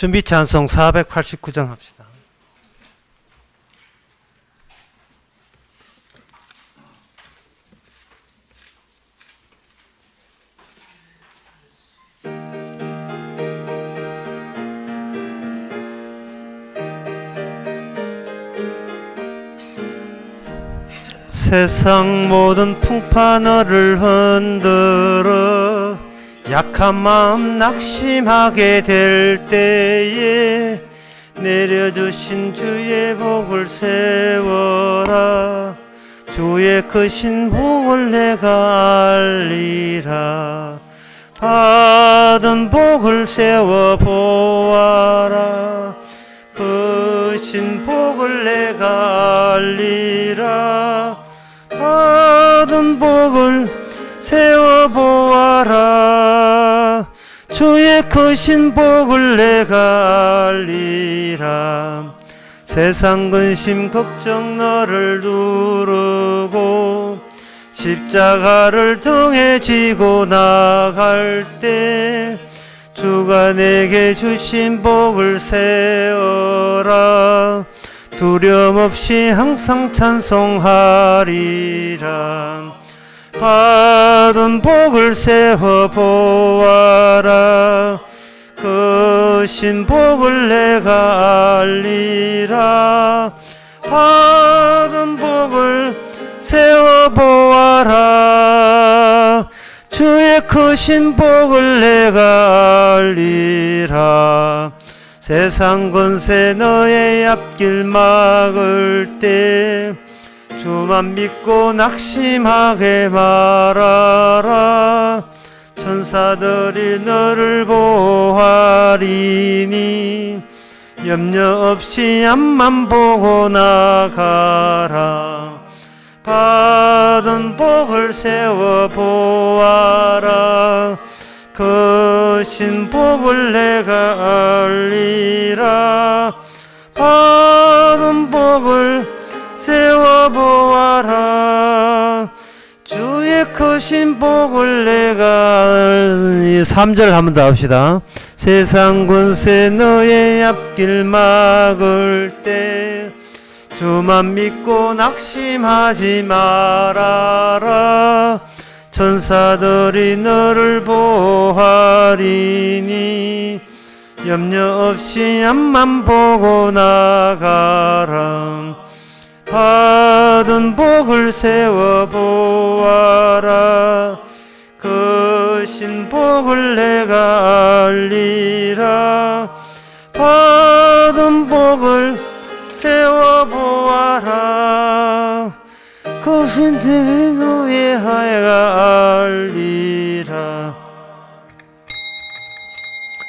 준비 찬송 489장 합시다. 세상 모든 풍파 너를 흔들어 약한 마음 낙심하게 될 때에 내려주신 주의 복을 세워라. 주의 크신 복을 내가 알리라. 받은 복을 세워 보아라. 크신 복을 내가 알리라. 받은 복을 세워보아라. 주의 크신 복을 내가 알리라. 세상 근심 걱정 너를 두르고 십자가를 등에 지고 나갈 때 주가 내게 주신 복을 세워라. 두려움 없이 항상 찬송하리라. 받은 복을 세워 보아라. 크신 복을 내가 알리라. 받은 복을 세워 보아라. 주의 크신 복을 내가 알리라. 세상 권세 너의 앞길 막을 때 주만 믿고 낙심하게 말아라. 천사들이 너를 보호하리니 염려 없이 앞만 보고 나가라. 받은 복을 세워 보아라. 크신 복을 내가 알리라. 받은 복을 세워보아라. 주의 크신 복을 내가 3절 한 번 더 합시다. 세상 권세 너의 앞길 막을 때 주만 믿고 낙심하지 말아라. 천사들이 너를 보호하리니 염려 없이 앞만 보고 나가라. 받은 복을 세워 보아라. 크신 복을 내가 알리라. 받은 복을 세워 보아라. 크신 데 너의 하여가 알리라.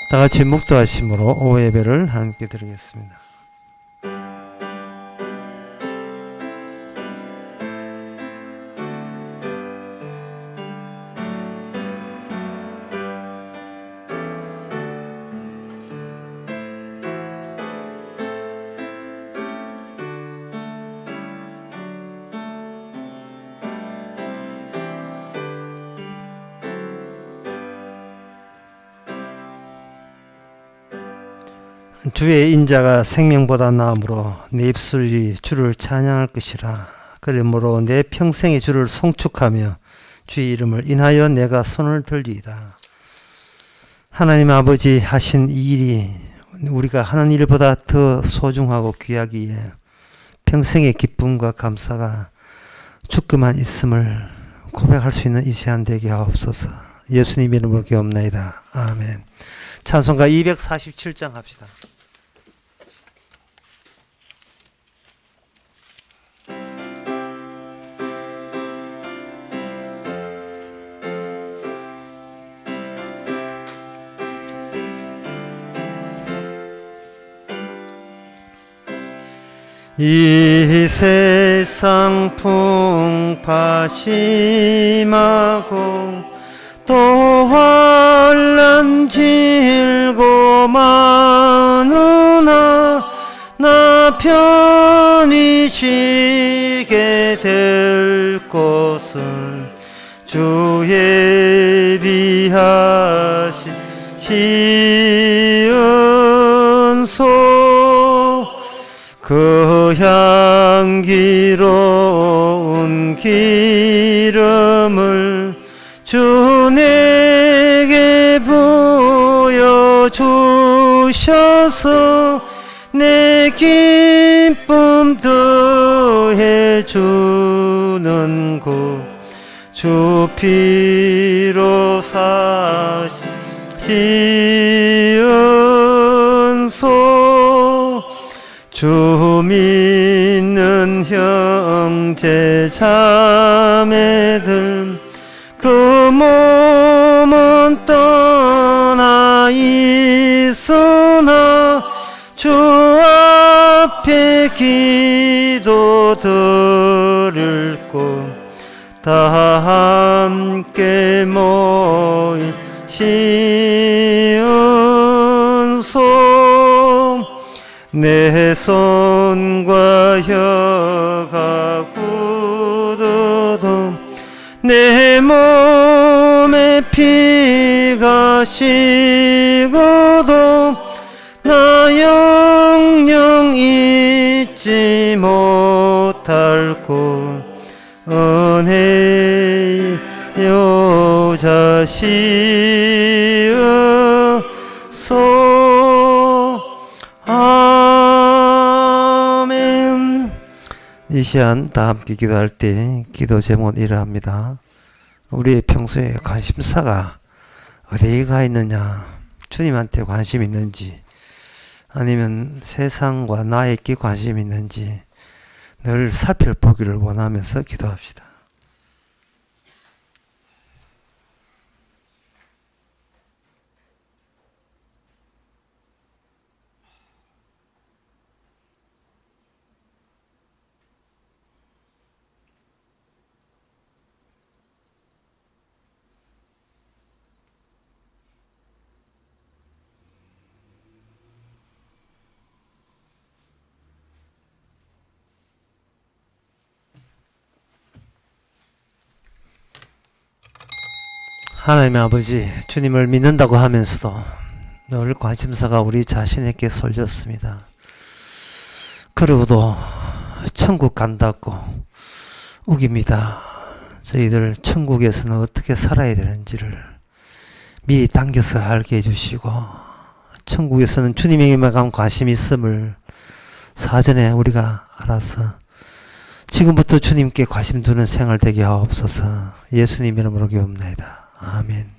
다같이 묵도하심으로 오예배를 함께 드리겠습니다. 주의 인자가 생명보다 나음으로 내 입술이 주를 찬양할 것이라. 그러므로 내 평생에 주를 송축하며 주의 이름을 인하여 내가 손을 들리이다. 하나님 아버지 하신 이 일이 우리가 하는 일보다 더 소중하고 귀하기에 평생의 기쁨과 감사가 주께만 있음을 고백할 수 있는 이 시간 되게 하옵소서. 예수님 이름으로 기옵나이다. 아멘. 찬송가 247장 합시다. 이 세상 풍파 심하고 또 환난 질고 많으나 나 편히 쉬게 될 곳은 주의 비하신 시은 그 향기로운 기름을 주 내게 부여주셔서 내 기쁨 더해 주는 곳 주 피로 사시은소 주 믿는 형제 자매들 그 몸은 떠나 있으나 주 앞에 기도 드릴 곳 다 함께 모인 시은소 내 손과 혀가 굳어도 내 몸에 피가 식어도 나 영영 잊지 못할 곳 은혜의 여자 시은소 아멘. 이 시간 다 함께 기도할 때 기도 제목은 이러합니다. 우리의 평소에 관심사가 어디에 가 있느냐, 주님한테 관심이 있는지 아니면 세상과 나에게 관심이 있는지 늘 살펴보기를 원하면서 기도합시다. 하나님의 아버지, 주님을 믿는다고 하면서도 늘 관심사가 우리 자신에게 쏠렸습니다. 그러고도 천국 간다고 우깁니다. 저희들 천국에서는 어떻게 살아야 되는지를 미리 당겨서 알게 해주시고, 천국에서는 주님에게만 관심이 있음을 사전에 우리가 알아서 지금부터 주님께 관심 두는 생활 되게 하옵소서. 예수님 이름으로 기도합니다. 아멘.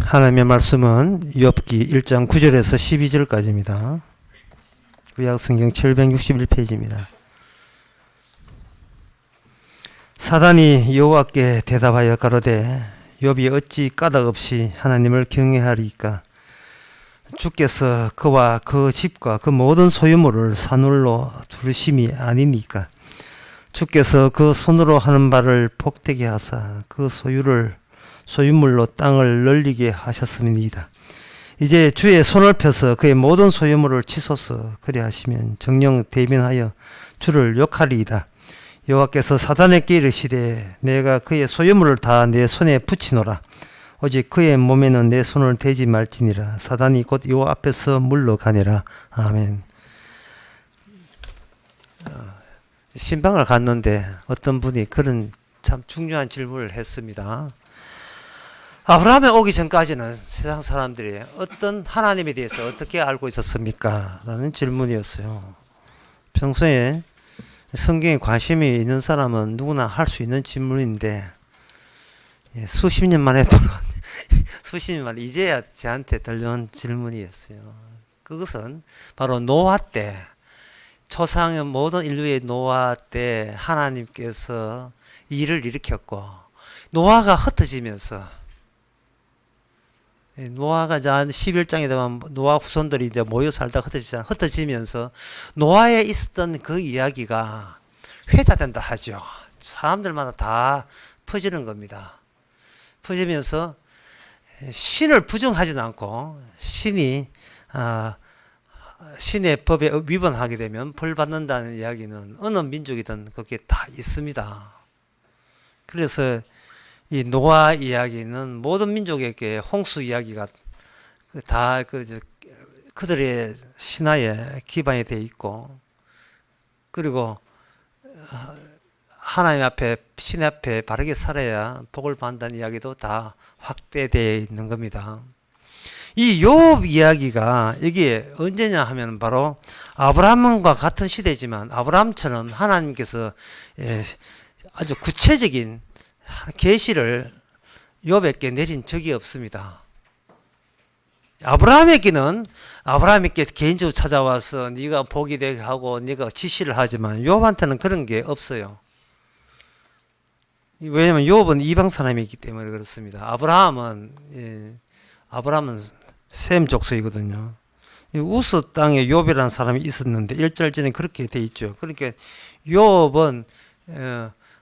하나님의 말씀은 욥기 1장 9절에서 12절까지입니다. 구약성경 761페이지입니다. 사단이 여호와께 대답하여 가로되 욥이 어찌 까닭 없이 하나님을 경외하리까? 주께서 그와 그 집과 그 모든 소유물을 산울로 두르심이 아니니까? 주께서 그 손으로 하는 바를 복되게 하사 그 소유물로 땅을 널리게 하셨음이니이다. 이제 주의 손을 펴서 그의 모든 소유물을 치소서. 그리하시면 정령 대면하여 주를 욕하리이다. 여호와께서 사단에게 이르시되 내가 그의 소유물을 다 내 손에 붙이노라. 오직 그의 몸에는 내 손을 대지 말지니라. 사단이 곧 여호와 앞에서 물러가니라. 아멘. 신방을 갔는데 어떤 분이 그런 참 중요한 질문을 했습니다. 아브라함에 오기 전까지는 세상 사람들이 어떤 하나님에 대해서 어떻게 알고 있었습니까? 라는 질문이었어요. 평소에 성경에 관심이 있는 사람은 누구나 할 수 있는 질문인데 수십 년 만에 수십 년 만에 이제야 저한테 들려온 질문이었어요. 그것은 바로 노아 때, 초상의 모든 인류의 노아 때 하나님께서 일을 일으켰고 노아가 흩어지면서 노아가 이제 11장에 되면 노아 후손들이 이제 모여 살다 흩어지면서 노아에 있었던 그 이야기가 회자된다 하죠. 사람들마다 다 퍼지는 겁니다. 퍼지면서 신을 부정하지는 않고 신이 신의 법에 위반하게 되면 벌 받는다는 이야기는 어느 민족이든 그게 다 있습니다. 그래서 이 노아 이야기는 모든 민족에게 홍수 이야기가 다 그들의 신화에 기반이 되어 있고, 그리고 하나님 앞에 신 앞에 바르게 살아야 복을 받는다는 이야기도 다 확대되어 있는 겁니다. 이 욥 이야기가 이게 언제냐 하면 바로 아브라함과 같은 시대지만 아브라함처럼 하나님께서 아주 구체적인 계시를 욥에게 내린 적이 없습니다. 아브라함에게는 아브라함에게 개인적으로 찾아와서 네가 복이 되게 하고 네가 지시를 하지만 욥한테는 그런 게 없어요. 왜냐하면 욥은 이방 사람이기 때문에 그렇습니다. 아브라함은 셈 족속이거든요. 우스 땅에 욥이라는 사람이 있었는데 1절전에 그렇게 돼 있죠. 그러니까 욥은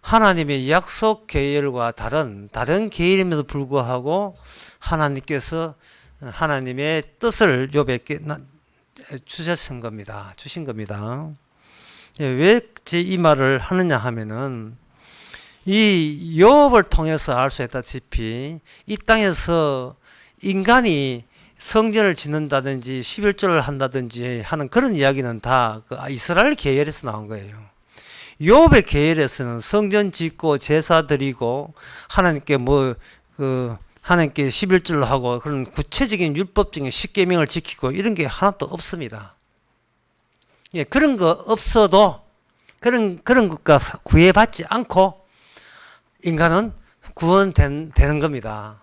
하나님의 약속 계율과 다른 계율임에도 불구하고 하나님께서 하나님의 뜻을 욥에게 주신 겁니다. 왜 이 말을 하느냐 하면은 이 욥을 통해서 알 수 있다시피 이 땅에서 인간이 성전을 짓는다든지 11조를 한다든지 하는 그런 이야기는 다 그 이스라엘 계열에서 나온 거예요. 욥의 계열에서는 성전 짓고 제사 드리고 하나님께 하나님께 11조를 하고 그런 구체적인 율법적인 십계명을 지키고 이런 게 하나도 없습니다. 예, 그런 거 없어도 그런 것과 구애받지 않고 인간은 구원되는 겁니다.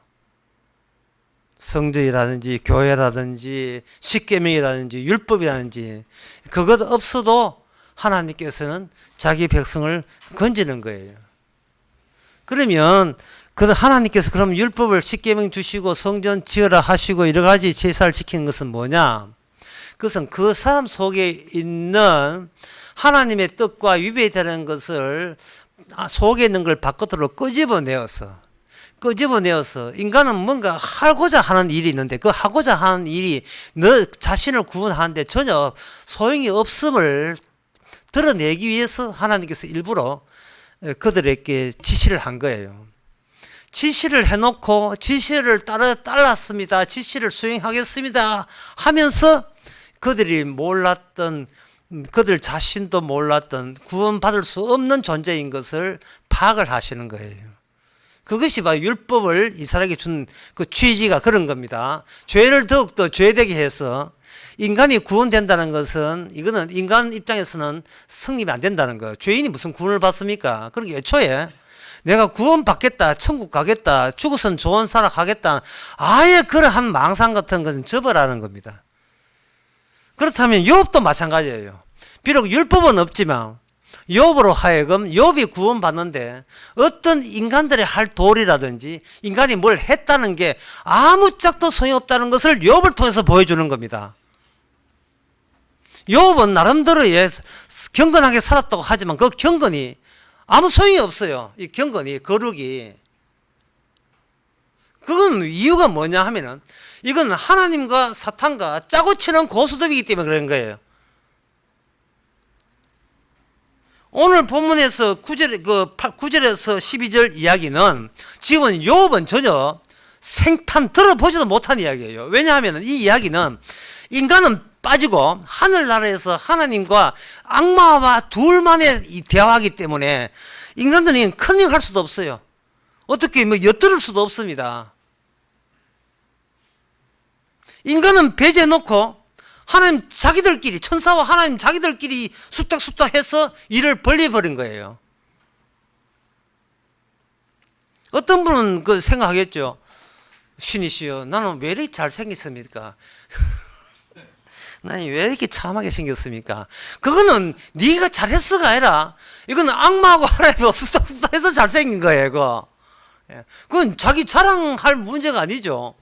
성전이라든지 교회라든지 십계명이라든지 율법이라든지 그것 없어도 하나님께서는 자기 백성을 건지는 거예요. 그러면 하나님께서 그럼 율법을 십계명 주시고 성전 지으라 하시고 여러 가지 제사를 지키는 것은 뭐냐? 그것은 그 사람 속에 있는 하나님의 뜻과 위배되는 것을 속에 있는 걸 바깥으로 끄집어내어서 인간은 뭔가 하고자 하는 일이 있는데 그 하고자 하는 일이 너 자신을 구원하는데 전혀 소용이 없음을 드러내기 위해서 하나님께서 일부러 그들에게 지시를 한 거예요. 지시를 해놓고 지시를 따랐습니다. 지시를 수행하겠습니다 하면서 그들이 몰랐던, 그들 자신도 몰랐던 구원받을 수 없는 존재인 것을 파악을 하시는 거예요. 그것이 바로 율법을 이스라엘에게 준 그 취지가 그런 겁니다. 죄를 더욱더 죄되게 해서 인간이 구원된다는 것은 이거는 인간 입장에서는 성립이 안 된다는 거예요. 죄인이 무슨 구원을 받습니까? 그러니까 애초에 내가 구원받겠다, 천국 가겠다, 죽어선 좋은 사람 하겠다, 아예 그러한 망상 같은 것은 접어라는 겁니다. 그렇다면 욥도 마찬가지예요. 비록 율법은 없지만 욥으로 하여금 욥이 구원받는데 어떤 인간들의 할 도리라든지 인간이 뭘 했다는 게 아무짝도 소용없다는 것을 욥을 통해서 보여주는 겁니다. 욥은 나름대로 경건하게 살았다고 하지만 그 경건이 아무 소용이 없어요. 이 경건이, 거룩이. 그건 이유가 뭐냐 하면은 이건 하나님과 사탄과 짜고 치는 고수톱이기 때문에 그런 거예요. 오늘 본문에서 9절에서 12절 이야기는 지금 욥은 전혀 생판 들어보지도 못한 이야기예요. 왜냐하면 이 이야기는 인간은 빠지고 하늘나라에서 하나님과 악마와 둘만의 대화하기 때문에 인간들은 커닝할 수도 없어요. 어떻게 엿들을 수도 없습니다. 인간은 배제해놓고 하나님 자기들끼리, 천사와 하나님 자기들끼리 쑥닥쑥닥 해서 일을 벌려버린 거예요. 어떤 분은 그 생각하겠죠. 신이시여, 나는 왜 이렇게 잘생겼습니까? 나는 왜 이렇게 참하게 생겼습니까? 그거는 네가 잘했어가 아니라 이건 악마하고 하나님하고 쑥닥쑥닥 해서 잘생긴 거예요. 그건 자기 자랑할 문제가 아니죠.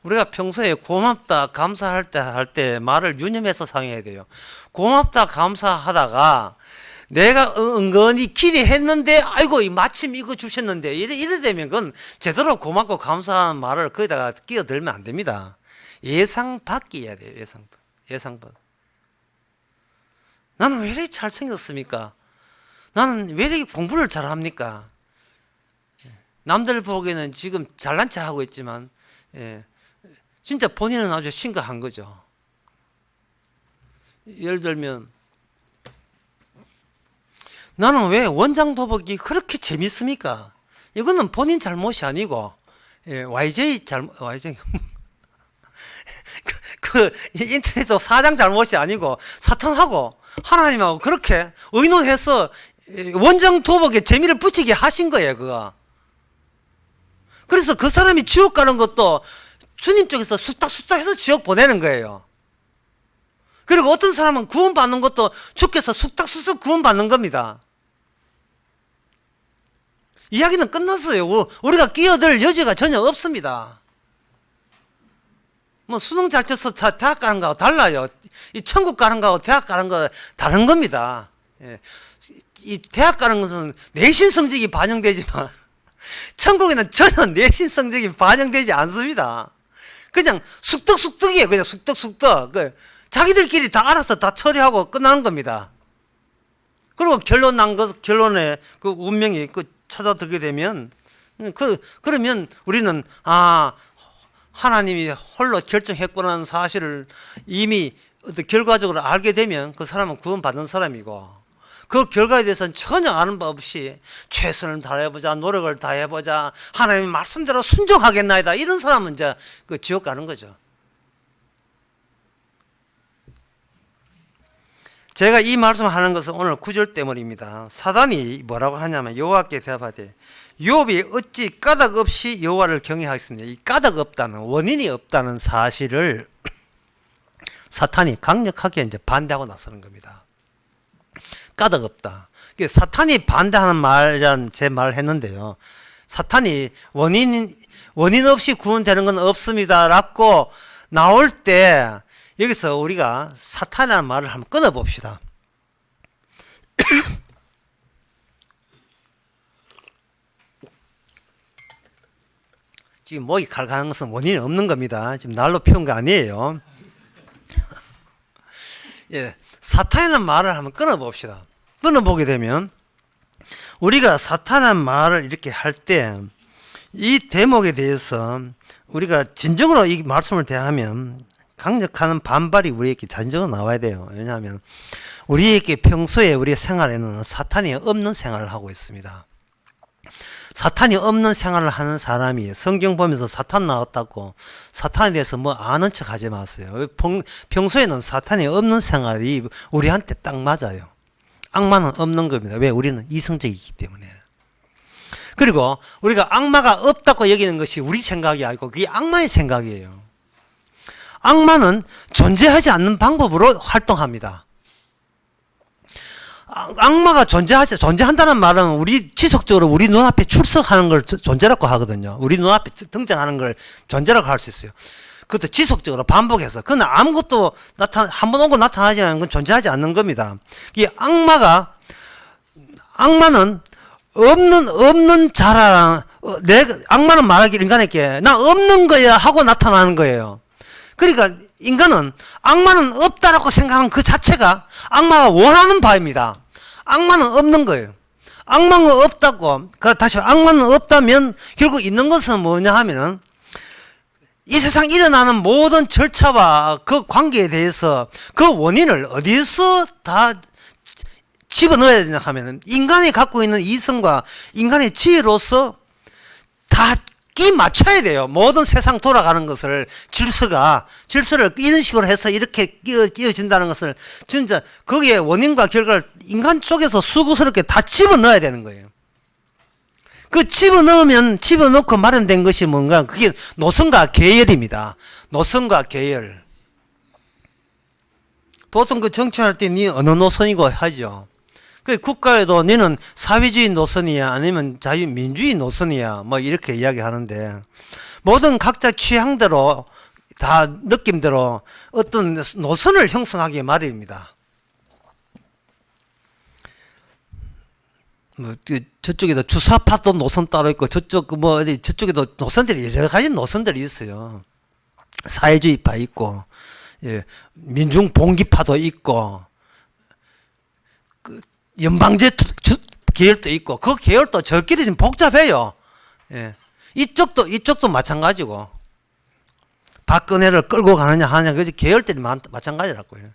우리가 평소에 고맙다, 감사할 때 말을 유념해서 사용해야 돼요. 고맙다, 감사하다가 내가 은근히 기대했는데 아이고 마침 이거 주셨는데 이래 되면 그건 제대로 고맙고 감사한 말을 거기다가 끼어들면 안 됩니다. 예상 밖이어야 돼요. 예상 밖. 나는 왜 이렇게 잘생겼습니까? 나는 왜 이렇게 공부를 잘합니까? 남들 보기에는 지금 잘난 체 하고 있지만 진짜 본인은 아주 심각한 거죠. 예를 들면 나는 왜 원장 도복이 그렇게 재밌습니까? 이거는 본인 잘못이 아니고 YJ 인터넷 사장 잘못이 아니고 사탄하고 하나님하고 그렇게 의논해서 원장 도복에 재미를 붙이게 하신 거예요, 그거. 그래서 그 사람이 지옥 가는 것도 주님 쪽에서 쑥닥쑥닥 해서 지옥 보내는 거예요. 그리고 어떤 사람은 구원받는 것도 주께서 쑥닥쑥닥 구원받는 겁니다. 이야기는 끝났어요. 우리가 끼어들 여지가 전혀 없습니다. 뭐 수능 잘 쳐서 대학 가는 거하고 달라요. 이 천국 가는 거하고 대학 가는 거 다른 겁니다. 이 대학 가는 것은 내신 성적이 반영되지만 천국에는 전혀 내신 성적이 반영되지 않습니다. 그냥 쑥떡쑥떡이에요. 그냥 쑥떡쑥떡. 자기들끼리 다 알아서 다 처리하고 끝나는 겁니다. 그리고 결론에 그 운명이 찾아들게 되면 그러면 우리는 하나님이 홀로 결정했구나는 사실을 이미 결과적으로 알게 되면 그 사람은 구원받은 사람이고, 그 결과에 대해서는 전혀 아는 바 없이 최선을 다해보자, 노력을 다해보자, 하나님의 말씀대로 순종하겠나이다, 이런 사람은 이제 그 지옥 가는 거죠. 제가 이 말씀을 하는 것은 오늘 9절 때문입니다. 사단이 뭐라고 하냐면 여호와께 대답하되 욥이 어찌 까닭 없이 여호와를 경외하겠습니까? 이 까닭 없다는, 원인이 없다는 사실을 사탄이 강력하게 이제 반대하고 나서는 겁니다. 까닭 없다. 사탄이 반대하는 말이란 제 말을 했는데요. 사탄이 원인 없이 구원되는 건 없습니다라고 나올 때 여기서 우리가 사탄이라는 말을 한번 끊어봅시다. 지금 목이 칼칼한 것은 원인이 없는 겁니다. 지금 날로 피운 거 아니에요. 사탄이라는 말을 한번 끊어봅시다. 끊어보게 되면 우리가 사탄이라는 말을 이렇게 할 때 이 대목에 대해서 우리가 진정으로 이 말씀을 대하면 강력한 반발이 우리에게 잔적으로 나와야 돼요. 왜냐하면 우리에게 평소에 우리의 생활에는 사탄이 없는 생활을 하고 있습니다. 사탄이 없는 생활을 하는 사람이 성경 보면서 사탄 나왔다고 사탄에 대해서 뭐 아는 척 하지 마세요. 평소에는 사탄이 없는 생활이 우리한테 딱 맞아요. 악마는 없는 겁니다. 왜? 우리는 이성적이기 때문에. 그리고 우리가 악마가 없다고 여기는 것이 우리 생각이 아니고 그게 악마의 생각이에요. 악마는 존재하지 않는 방법으로 활동합니다. 악마가 존재한다는 말은 우리 지속적으로 우리 눈앞에 출석하는 걸 존재라고 하거든요. 우리 눈앞에 등장하는 걸 존재라고 할 수 있어요. 그것도 지속적으로 반복해서. 그건 아무것도 한 번 오고 나타나지만 그건 존재하지 않는 겁니다. 이 악마는 없는 자라, 악마는 말하기를 인간에게 나 없는 거야 하고 나타나는 거예요. 그러니까 인간은 악마는 없다라고 생각하는 그 자체가 악마가 원하는 바입니다. 악마는 없는 거예요. 악마는 없다고, 다시 악마는 없다면 결국 있는 것은 뭐냐 하면은 이 세상 일어나는 모든 절차와 그 관계에 대해서 그 원인을 어디서 다 집어넣어야 되냐 하면은 인간이 갖고 있는 이성과 인간의 지혜로서 다 끼 맞춰야 돼요. 모든 세상 돌아가는 것을 질서를 이런 식으로 해서 이렇게 끼어진다는 것을 진짜 거기에 원인과 결과를 인간 속에서 수고스럽게 다 집어넣어야 되는 거예요. 그 집어넣고 마련된 것이 뭔가 그게 노선과 계열입니다. 노선과 계열. 보통 그 정치할 때 니 어느 노선이고 하죠. 그 국가에도 너는 사회주의 노선이야 아니면 자유민주주의 노선이야 뭐 이렇게 이야기하는데 모든 각자 취향대로 다 느낌대로 어떤 노선을 형성하기 마련입니다. 뭐 저쪽에도 주사파도 노선 따로 있고 저쪽에도 노선들이 여러 가지 노선들이 있어요. 사회주의파 있고 예, 민중봉기파도 있고 그 연방제 계열도 있고 그 계열도 저끼리 좀 복잡해요. 예. 이쪽도 마찬가지고 박근혜를 끌고 가느냐 하느냐 그 계열들이 마찬가지라고요.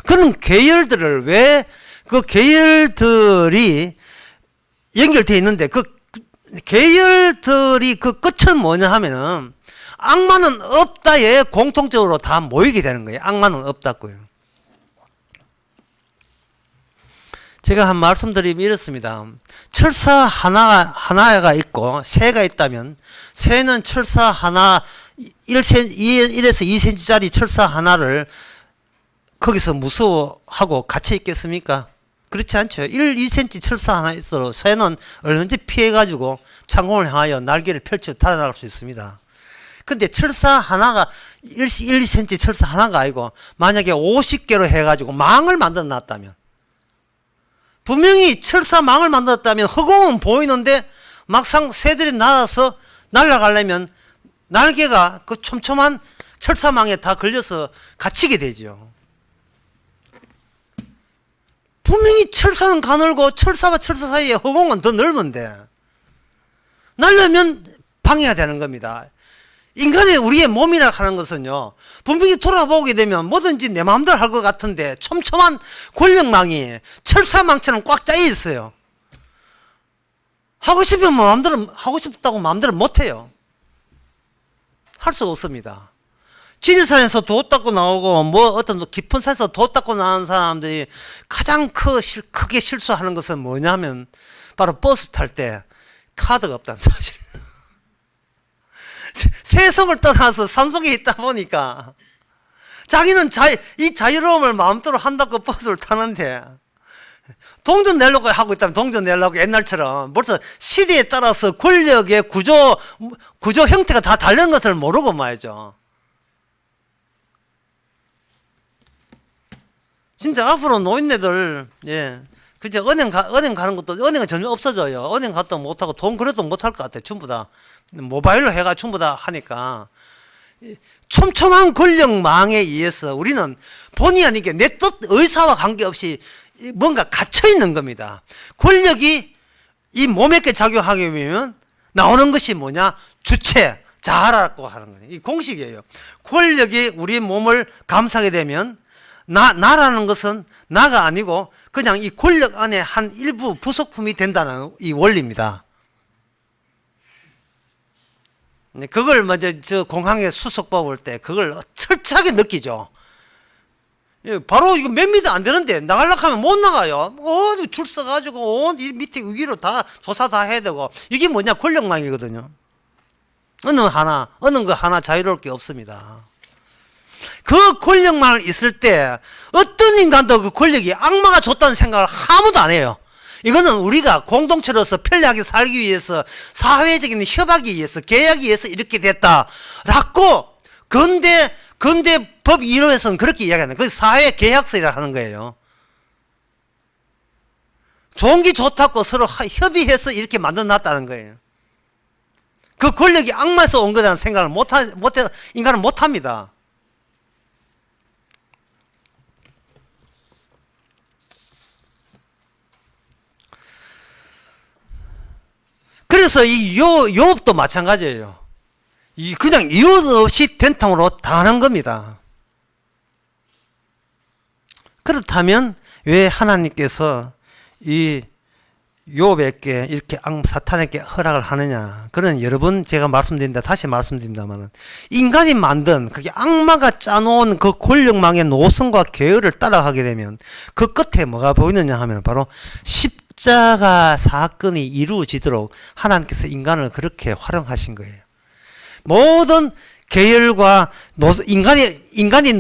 그런 계열들을 왜 그 계열들이 연결되어 있는데 그 계열들이 그 끝은 뭐냐 하면은 악마는 없다에 공통적으로 다 모이게 되는 거예요. 악마는 없다고요. 제가 한 말씀드리면 이렇습니다. 철사 하나가 있고 새가 있다면 새는 철사 하나 1에서 2cm짜리 철사 하나를 거기서 무서워하고 갇혀 있겠습니까? 그렇지 않죠. 2cm 철사 하나 있어도 새는 얼마든지 피해가지고 창공을 향하여 날개를 펼쳐 달아나갈 수 있습니다. 근데 철사 하나가 2cm 철사 하나가 아니고 만약에 50개로 해가지고 망을 만들어 놨다면 분명히 철사망을 만들었다면 허공은 보이는데 막상 새들이 날아서 날아가려면 날개가 그 촘촘한 철사망에 다 걸려서 갇히게 되죠. 분명히 철사는 가늘고 철사와 철사 사이에 허공은 더 넓은데 날려면 방해가 되는 겁니다. 인간의 우리의 몸이라 하는 것은요 분명히 돌아보게 되면 뭐든지 내 마음대로 할 것 같은데 촘촘한 권력망이 철사망처럼 꽉 짜여 있어요. 하고 싶으면 마음대로 하고 싶다고 마음대로 못해요. 할 수가 없습니다. 지리산에서 도 닦고 나오고 뭐 어떤 깊은 산에서 도 닦고 나오는 사람들이 가장 크게 실수하는 것은 뭐냐면 바로 버스 탈 때 카드가 없다는 사실. 세속을 떠나서 산속에 있다 보니까 자기는 이 자유로움을 마음대로 한다고 버스를 타는데 동전 내려고 하고 있다면 동전 내려고 옛날처럼 벌써 시대에 따라서 권력의 구조 형태가 다 다른 것을 모르고 말이죠. 진짜 앞으로 노인네들 그저 은행 가는 것도 은행은 전혀 없어져요. 은행 갔다 못하고 돈 그래도 못할 것 같아요. 전부 다 모바일로 해가 전부 다 하니까 촘촘한 권력망에 의해서 우리는 본의 아니게 내 뜻 의사와 관계없이 뭔가 갇혀 있는 겁니다. 권력이 이 몸에게 작용하게 되면 나오는 것이 뭐냐? 주체, 자아라고 하는 거예요. 이 공식이에요. 권력이 우리 몸을 감싸게 되면 나라는 것은 나가 아니고 그냥 이 권력 안에 한 일부 부속품이 된다는 이 원리입니다. 그걸 먼저 저 공항에 수속 뽑을 때 그걸 철저하게 느끼죠. 바로 이거 몇 미터 안 되는데 나가려고 하면 못 나가요. 줄 서가지고 이 밑에 위로 다 조사 다 해야 되고 이게 뭐냐? 권력망이거든요. 어느 거 하나 자유로울 게 없습니다. 그 권력만 있을 때 어떤 인간도 그 권력이 악마가 줬다는 생각을 아무도 안 해요. 이거는 우리가 공동체로서 편리하게 살기 위해서 사회적인 협약에 의해서 계약에 의해서 이렇게 됐다라고 근대 법 1호에서는 그렇게 이야기하는 거예요. 그 사회 계약서이라 하는 거예요. 좋은 게 좋다고 서로 협의해서 이렇게 만들어놨다는 거예요. 그 권력이 악마에서 온 거라는 생각을 인간은 못합니다. 그래서 이 요업도 마찬가지예요. 그냥 이유 없이 된통으로 당하는 겁니다. 그렇다면 왜 하나님께서 이 요업에게 이렇게 사탄에게 허락을 하느냐? 그런 여러 번 제가 말씀드린다 다시 말씀드립니다만은 인간이 만든 그게 악마가 짜놓은 그 권력망의 노선과 계열을 따라가게 되면 그 끝에 뭐가 보이느냐 하면 바로 십자가 사건이 이루어지도록 하나님께서 인간을 그렇게 활용하신 거예요. 모든 계열과 인간이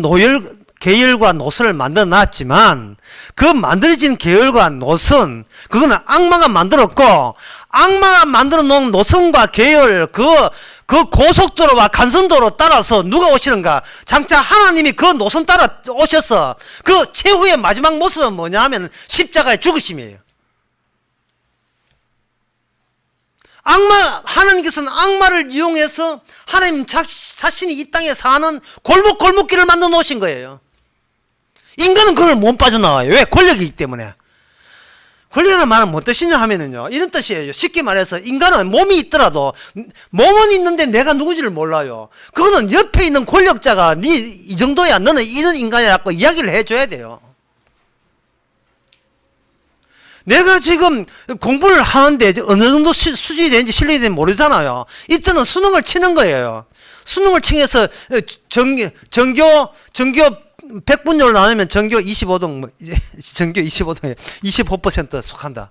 계열과 노선을 만들어 놨지만 그 만들어진 계열과 노선 그거는 악마가 만들었고 악마가 만들어 놓은 노선과 계열 그 고속도로와 간선도로 따라서 누가 오시는가? 장차 하나님이 그 노선 따라 오셔서 그 최후의 마지막 모습은 뭐냐 하면 십자가의 죽으심이에요. 하나님께서는 악마를 이용해서 하나님 자신이 이 땅에 사는 골목길을 만들어 놓으신 거예요. 인간은 그걸 못 빠져나와요. 왜? 권력이 있기 때문에. 권력이라는 말은 뭔 뜻이냐 하면은요, 이런 뜻이에요. 쉽게 말해서 인간은 몸이 있더라도 몸은 있는데 내가 누구지를 몰라요. 그거는 옆에 있는 권력자가 네 이 정도야, 너는 이런 인간이라고 이야기를 해줘야 돼요. 내가 지금 공부를 하는데 어느 정도 수준이 되는지 실력이 되는지 모르잖아요. 이때는 수능을 치는 거예요. 수능을 치면서 전교 100분율로 나누면 전교 25등, 전교 25등에 25% 속한다.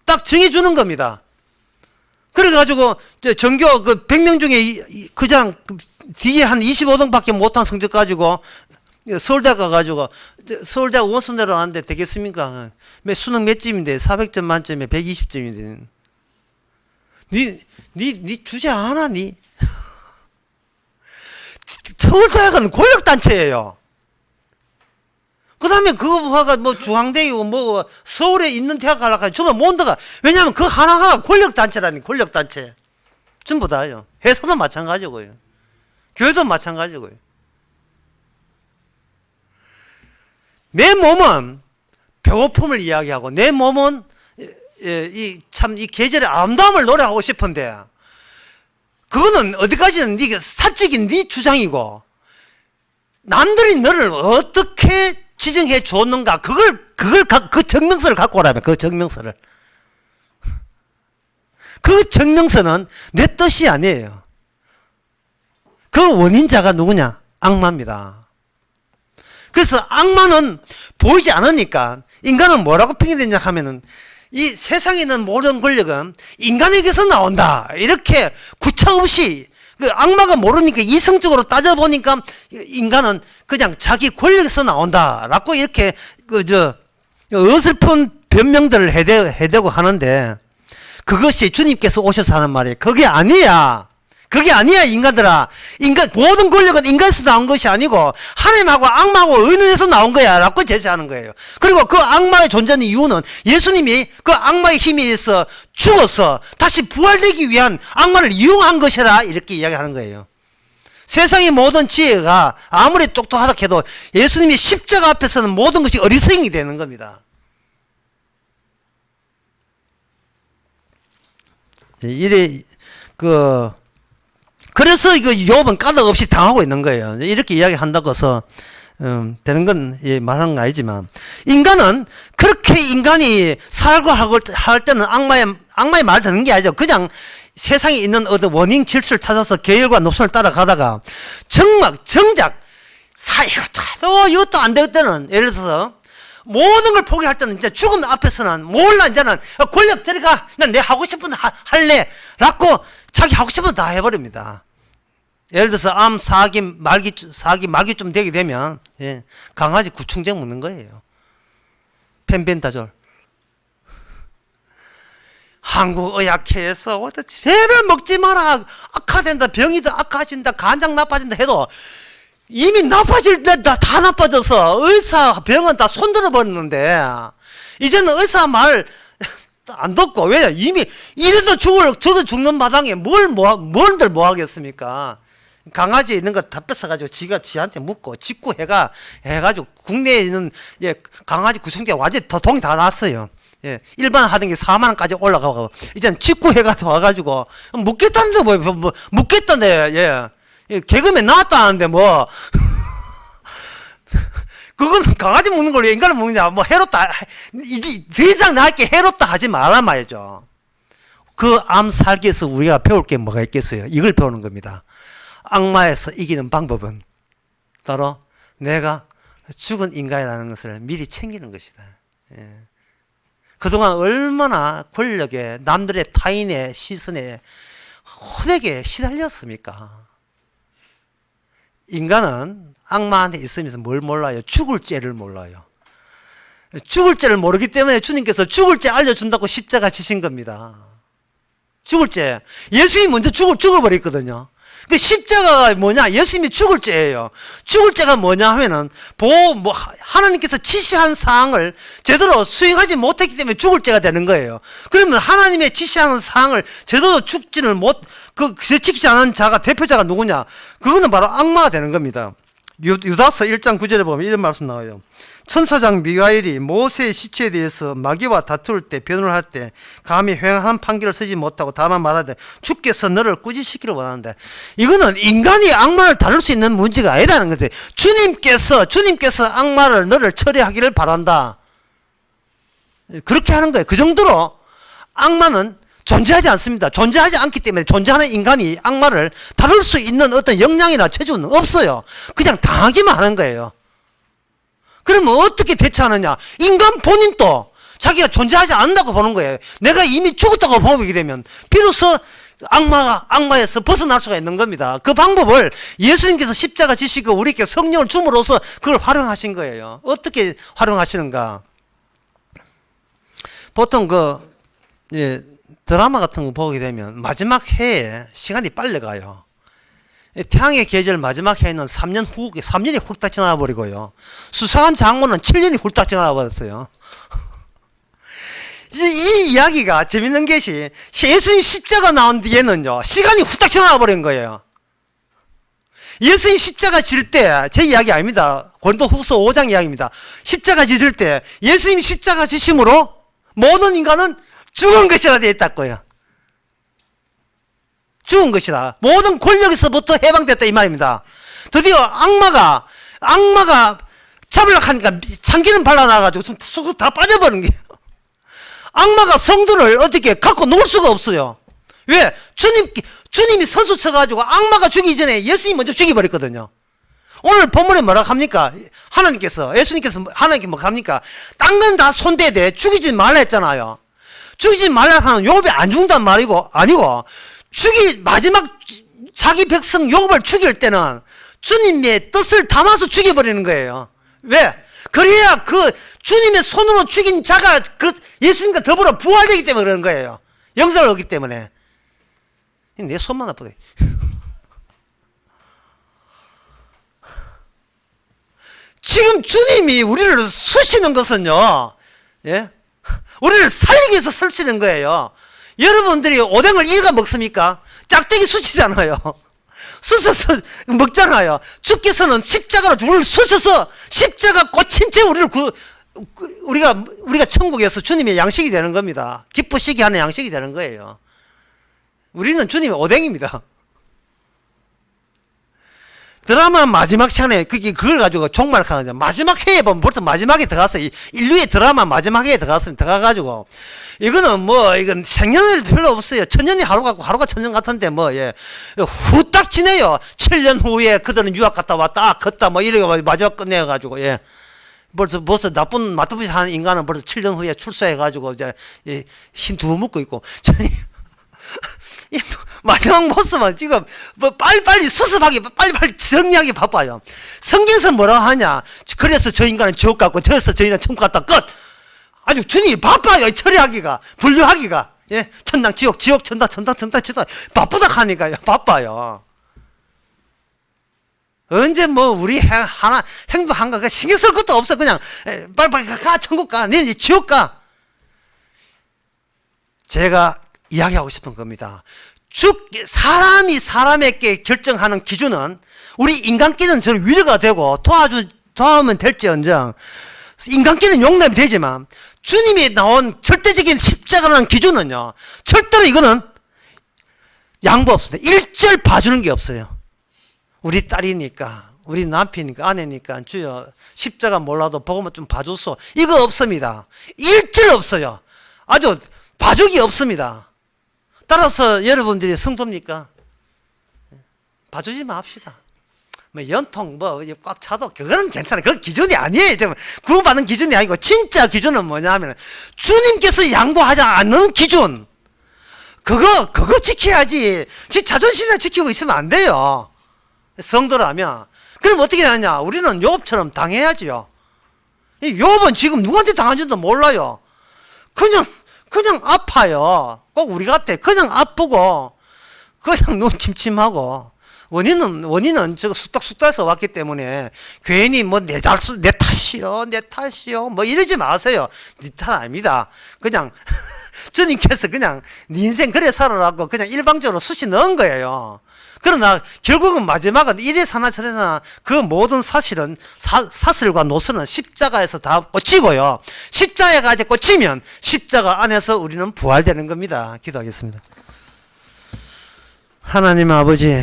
딱 정해주는 겁니다. 그래가지고 전교 그 100명 중에 그냥 뒤에 한 25등밖에 못한 성적 가지고 서울대 가가지고 서울대 원서내러 왔는데 되겠습니까? 수능 몇 점인데 400점 만점에 120점인데 니 주제 안 하니? 서울대학은 권력단체예요. 그 다음에 그거가 뭐 중앙대이고 뭐 서울에 있는 대학 가려고 하면 전부 못 들어가. 왜냐하면 그 하나가 권력단체라니, 권력단체. 전부 다요. 회사도 마찬가지고요. 교회도 마찬가지고요. 내 몸은 배고픔을 이야기하고 내 몸은 이 계절의 아름다움을 노래하고 싶은데 그거는 어디까지는 네가 사적인 네 주장이고 남들이 너를 어떻게 지정해 줬는가 그 증명서를 갖고 오라면 그 증명서를 그 증명서는 내 뜻이 아니에요. 그 원인자가 누구냐? 악마입니다. 그래서 악마는 보이지 않으니까 인간은 뭐라고 핑계대냐 하면은 이 세상에 있는 모든 권력은 인간에게서 나온다. 이렇게 구차없이 그 악마가 모르니까 이성적으로 따져보니까 인간은 그냥 자기 권력에서 나온다. 라고 이렇게 어설픈 변명들을 해대고 하는데 그것이 주님께서 오셔서 하는 말이에요. 그게 아니야. 그게 아니야, 인간들아. 모든 권력은 인간에서 나온 것이 아니고 하나님하고 악마하고 의논해서 나온 거야 라고 제시하는 거예요. 그리고 그 악마의 존재의 이유는 예수님이 그 악마의 힘에 의해서 죽어서 다시 부활되기 위한 악마를 이용한 것이라 이렇게 이야기하는 거예요. 세상의 모든 지혜가 아무리 똑똑하다 해도 예수님이 십자가 앞에서는 모든 것이 어리석이 되는 겁니다. 그래서 이거 욥은 까닭 없이 당하고 있는 거예요. 이렇게 이야기한다고 해서 되는 건 말하는 거 아니지만 인간은 그렇게 인간이 살고 할 때는 악마의 말 듣는 게 아니죠. 그냥 세상에 있는 어떤 원인 질서를 찾아서 계열과 노선을 따라가다가 정작 이것도 안 될 때는 예를 들어서 모든 걸 포기할 때는 이제 죽음 앞에서는 몰라 이제는 권력 들어가 난 내 하고 싶은 할래 라고 자기 하고 싶은 거 다 해버립니다. 예를 들어서 암, 사기, 말기쯤 되게 되면 강아지 구충제 먹는 거예요. 펜벤다졸. 한국의학회에서 제발 먹지 마라. 악화된다. 병이 더 악화진다. 간장 나빠진다 해도 이미 나빠질 때 다 나빠져서 의사 병은 다 손들어 버렸는데 이제는 의사 말 안 듣고 왜 이미 이래도 저도 죽는 마당에 뭘들 뭐 하겠습니까? 강아지 있는 거 다 뺏어가지고 지한테 묻고 해가지고 국내에 있는 강아지 구충제 완전히 돈이 다 났어요. 일반 하던 게 4만 원까지 올라가고 이제는 직구해가 와가지고 묻겠다는데 뭐 묻겠다는데 개그맨 나왔다는데 뭐 그건 강아지 먹는 걸 왜 인간을 먹느냐 뭐 해롭다 이제 더 이상 나에게 해롭다 하지 말란 말이죠. 그 암살기에서 우리가 배울 게 뭐가 있겠어요? 이걸 배우는 겁니다. 악마에서 이기는 방법은 바로 내가 죽은 인간이라는 것을 미리 챙기는 것이다. 그동안 얼마나 권력에 남들의 타인의 시선에 호되게 시달렸습니까? 인간은 악마 안에 있으면서 뭘 몰라요? 죽을 죄를 몰라요. 죽을 죄를 모르기 때문에 주님께서 죽을 죄 알려준다고 십자가 지신 겁니다. 죽을 죄. 예수님이 먼저 죽어버렸거든요. 그 십자가가 뭐냐? 예수님이 죽을 죄예요. 죽을 죄가 뭐냐 하면은, 하나님께서 지시한 사항을 제대로 수행하지 못했기 때문에 죽을 죄가 되는 거예요. 그러면 하나님의 지시하는 사항을 제대로 지키지 않은 자가, 대표자가 누구냐? 그거는 바로 악마가 되는 겁니다. 유다서 1장 9절에 보면 이런 말씀 나와요. 천사장 미가엘이 모세의 시체에 대해서 마귀와 다툴 때, 변호를 할 때 감히 횡한 판결을 쓰지 못하고 다만 말하되 주께서 너를 꾸짖으시기를 원하는데, 이거는 인간이 악마를 다룰 수 있는 문제가 아니다는 거죠. 주님께서 악마를 너를 처리하기를 바란다. 그렇게 하는 거예요. 그 정도로 악마는 존재하지 않습니다. 존재하지 않기 때문에 존재하는 인간이 악마를 다룰 수 있는 어떤 역량이나 체주는 없어요. 그냥 당하기만 하는 거예요. 그러면 어떻게 대처하느냐? 인간 본인도 자기가 존재하지 않는다고 보는 거예요. 내가 이미 죽었다고 보게 되면 비로소 악마에서 벗어날 수가 있는 겁니다. 그 방법을 예수님께서 십자가 지시고 우리에게 성령을 줌으로써 그걸 활용하신 거예요. 어떻게 활용하시는가? 보통 드라마 같은 거 보게 되면 마지막 해에 시간이 빨리 가요. 태양의 계절 마지막 해에는 3년이 훌딱 지나가 버리고요. 수상한 장모는 7년이 훌딱 지나가 버렸어요. 이 이야기가 재밌는 것이, 예수님 십자가 나온 뒤에는요, 시간이 훌딱 지나가 버린 거예요. 예수님 십자가 질 때, 제 이야기 아닙니다. 고린도후서 5장 이야기입니다. 십자가 지질 때 예수님 십자가 지심으로 모든 인간은 죽은 것이라 되어 있다고요. 죽은 것이다. 모든 권력에서부터 해방됐다 이 말입니다. 드디어 악마가 잡으려고 하니까 참기름 발라놔가지고 쑥 다 빠져버린 거예요. 악마가 성도를 어떻게 갖고 놀 수가 없어요. 왜? 주님이 선수 쳐가지고 악마가 죽이기 전에 예수님 먼저 죽여버렸거든요. 오늘 본문에 뭐라고 합니까? 예수님께서 하나님께 뭐 합니까? 딴 건 다 손대되 죽이지 말라 했잖아요. 죽이지 말라 하는 욥이 안 죽는단 말이고, 아니고, 마지막 자기 백성 욥을 죽일 때는 주님의 뜻을 담아서 죽여버리는 거예요. 왜? 그래야 그 주님의 손으로 죽인 자가 그 예수님과 더불어 부활되기 때문에 그러는 거예요. 영생을 얻기 때문에. 내 손만 아프대. 지금 주님이 우리를 쓰시는 것은요, 예? 우리를 살리기 위해서 쓰시는 거예요. 여러분들이 오뎅을 이가 먹습니까? 짝대기 쑤시잖아요. 쑤셔서 먹잖아요. 주께서는 십자가로 우리를 쑤셔서 십자가 꽂힌 채 우리가 천국에서 주님의 양식이 되는 겁니다. 기쁘시게 하는 양식이 되는 거예요. 우리는 주님의 오뎅입니다. 드라마 마지막 시간에 그걸 가지고 종말하는 마지막 해에 보면 벌써 마지막에 들어갔어요. 인류의 드라마 마지막 해에 들어가가지고 이건 생년월일 별로 없어요. 천년이 하루가 천년 같은데 후딱 지내요. 7년 후에 그들은 유학 갔다 왔다 걷다 이렇게 마지막 끝내가지고 벌써 나쁜 맛도부시 하는 인간은 벌써 7년 후에 출소해가지고 이제 흰 두부 먹고 있고 마지막 모습은 지금 빨리빨리 수습하기 빨리빨리 정리하기 바빠요. 성경에서 뭐라고 하냐? 그래서 저 인간은 지옥 갔고 저래서 저 인간은 천국 갔다 끝. 아주 주님이 바빠요. 처리하기가 분류하기가. 천당 지옥 천당 바쁘다 하니까요. 바빠요. 언제 우리 행동한 거 신경 쓸 것도 없어. 그냥 빨리 가 천국 가. 네 지옥 가. 제가 이야기하고 싶은 겁니다. 사람이 사람에게 결정하는 기준은 우리 인간끼리는 저를 위로가 되고 도와주면 될지언정 인간끼리는 용납이 되지만 주님이 나온 절대적인 십자가라는 기준은요, 절대로 이거는 양보 없습니다. 일절 봐주는 게 없어요. 우리 딸이니까, 우리 남편이니까, 아내니까 주여 십자가 몰라도 보고만 좀 봐줬어. 이거 없습니다. 일절 없어요. 아주 봐주기 없습니다. 따라서 여러분들이 성도입니까? 봐주지 맙시다. 연통 꽉 차도 그거는 괜찮아요. 그건 기준이 아니에요. 구원받는 기준이 아니고 진짜 기준은 뭐냐 하면 주님께서 양보하지 않는 기준. 그거 지켜야지. 지 자존심이나 지키고 있으면 안 돼요. 성도라면 그럼 어떻게 하냐? 우리는 욥처럼 당해야지요. 이 욥은 지금 누구한테 당한지도 몰라요. 그냥 아파요. 꼭 우리 같아. 그냥 아프고 그냥 눈 침침하고. 원인은 저거 쑥닥쑥닥해서 왔기 때문에 괜히 뭐 내 탓이요 뭐 이러지 마세요. 네 탓 아닙니다. 그냥 주님께서 그냥 네 인생 그래 살아라고 그냥 일방적으로 쑤시 넣은 거예요. 그러나 결국은 마지막은 이래사나 저래사나 그 모든 사실은 사슬과 노선은 십자가에서 다 꽂히고요. 십자가에 이제 꽂히면 십자가 안에서 우리는 부활되는 겁니다. 기도하겠습니다. 하나님 아버지,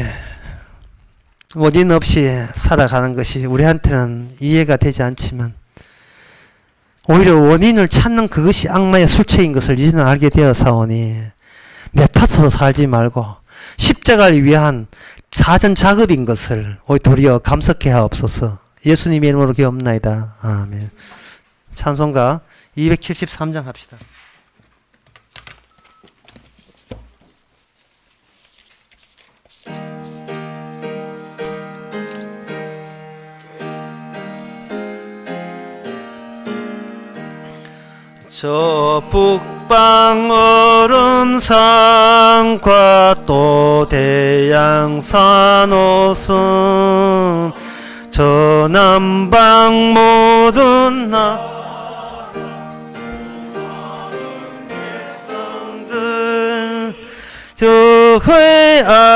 원인 없이 살아가는 것이 우리한테는 이해가 되지 않지만 오히려 원인을 찾는 그것이 악마의 술체인 것을 이제는 알게 되어사오니 내 탓으로 살지 말고 십자가를 위한 사전 작업인 것을 도리어 감석해 하옵소서. 예수님의 이름으로 기도합나이다. 아멘. 찬송가 273장 합시다. 저 북방 얼음산과 또 대양산 오슴 저 남방 모든 백성들 저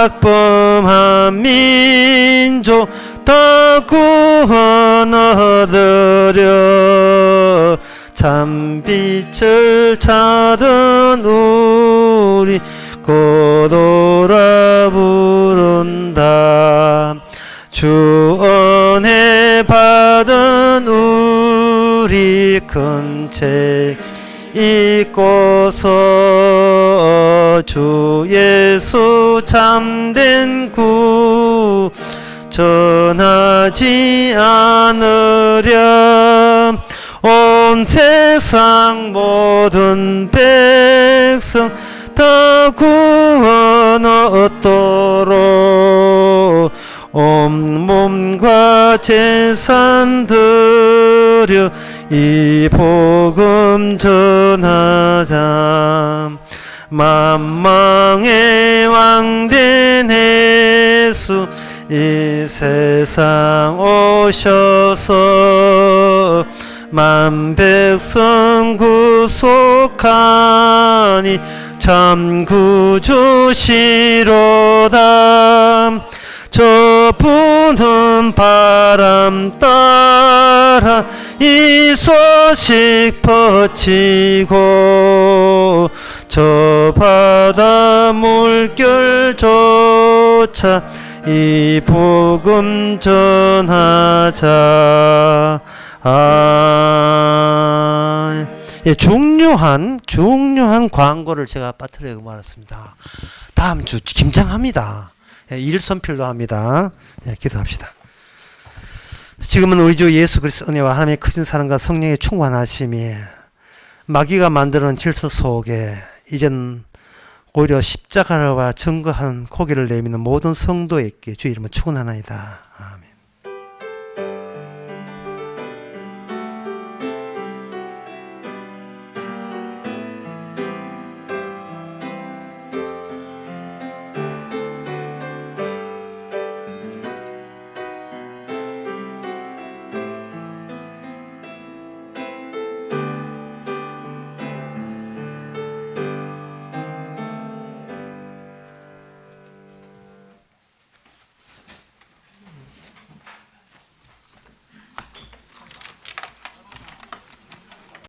회악범한 민족 다 구원 얻으려 참빛을 찾은 우리 고도라 부른다. 주 은혜 받은 우리 큰 죄 잊고서 주 예수 참된 구 전하지 않으랴. 온 세상 모든 백성 다 구원 얻도록 온 몸과 재산 드려 이 복음 전하자. 만망의 왕된 예수 이 세상 오셔서 만 백성 구속하니 참 구주시로다. 저 부는 바람 따라 이 소식 퍼지고 저 바다 물결조차 이 복음 전하자. 예, 중요한 광고를 제가 빠뜨리고 말았습니다. 다음 주 김장합니다. 예, 일선필로 합니다. 예, 기도합시다. 지금은 우리 주 예수 그리스도 은혜와 하나님의 크신 사랑과 성령의 충만하심이 마귀가 만드는 질서 속에 이젠 오히려 십자가와 증거하는 고개를 내미는 모든 성도에게 주 이름은 축원하나이다. 아멘.